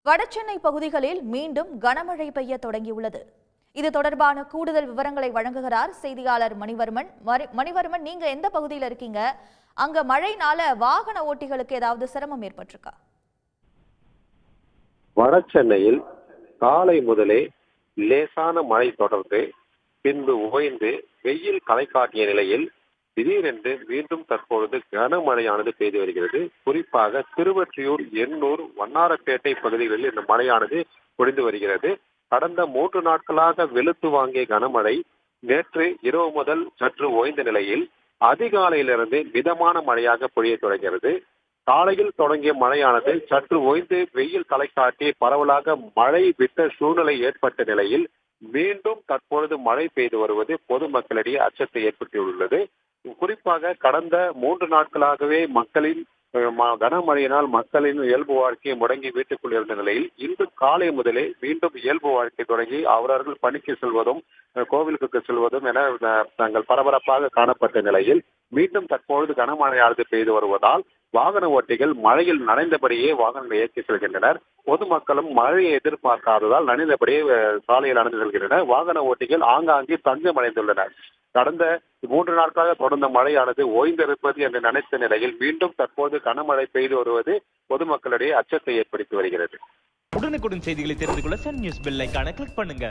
வடசென்னை பகுதிகளில் மீண்டும் கனமழை பெய்ய தொடங்கியுள்ளது. இது தொடர்பான கூடுதல் விவரங்களை வழங்குகிறார் செய்தியாளர் மணிவர்மன். மணிவர்மன், நீங்க எந்த பகுதியில் இருக்கீங்க? அங்க மழைனால வாகன ஓட்டிகளுக்கு ஏதாவது சிரமம் ஏற்பட்டிருக்கா? வடசென்னையில் காலை முதலே லேசான மழை தொடர்ந்து பின்பு ஓய்ந்து வெயில் களை காட்டிய நிலையில் திடீரென்று மீண்டும் தற்பொழுது கனமழையானது பெய்து வருகிறது. குறிப்பாக திருவொற்றியூர், எண்ணூர், வண்ணாரப்பேட்டை பகுதிகளில் இந்த மழையானது பொழிந்து வருகிறது. கடந்த 3 நாட்களாக வெளுத்து வாங்கிய கனமழை நேற்று இரவு முதல் சற்று ஓய்ந்த நிலையில் அதிகாலையிலிருந்து மிதமான மழையாக பொழிய தொடங்கிறது. காலையில் தொடங்கிய மழையானது சற்று ஓய்ந்து வெயில் களை காட்டி பரவலாக மழை விட்ட சூழ்நிலை ஏற்பட்ட நிலையில் மீண்டும் தற்பொழுது மழை பெய்து வருவது பொதுமக்களிடையே அச்சத்தை ஏற்படுத்தியுள்ளது. குறிப்பாக கடந்த 3 நாட்களாகவே மக்களின் கனமழையினால் மக்களின் இயல்பு வாழ்க்கையை முடங்கி வீட்டுக்குள் இருந்த நிலையில் இன்று காலை முதலே மீண்டும் இயல்பு வாழ்க்கை தொடங்கி அவரவர்கள் பணிக்கு செல்வதும் கோவிலுக்கு செல்வதும் என தாங்கள் பரபரப்பாக காணப்பட்ட நிலையில் மீண்டும் தற்பொழுது கனமழையானது பெய்து வருவதால் வாகன ஓட்டிகள் மழையில் நனைந்தபடியே வாகனங்களை இயக்கி செல்கின்றனர். பொதுமக்களும் மழையை எதிர்பார்க்காததால் நனைந்தபடியே சாலையில் நடந்து செல்கின்றனர். வாகன ஓட்டிகள் ஆங்காங்கே தஞ்சம் அடைந்துள்ளனர். கடந்த 3 நாட்களாக தொடர்ந்த மழையானது ஓய்ந்திருப்பது என்று நினைத்த நிலையில் மீண்டும் தற்போது கனமழை பெய்து வருவது பொதுமக்களிடையே அச்சத்தை ஏற்படுத்தி வருகிறது. உடனுக்குடன் செய்திகளை தெரிந்து கொள்ள சன் நியூஸ் பெல் ஐகானை கிளிக் பண்ணுங்க.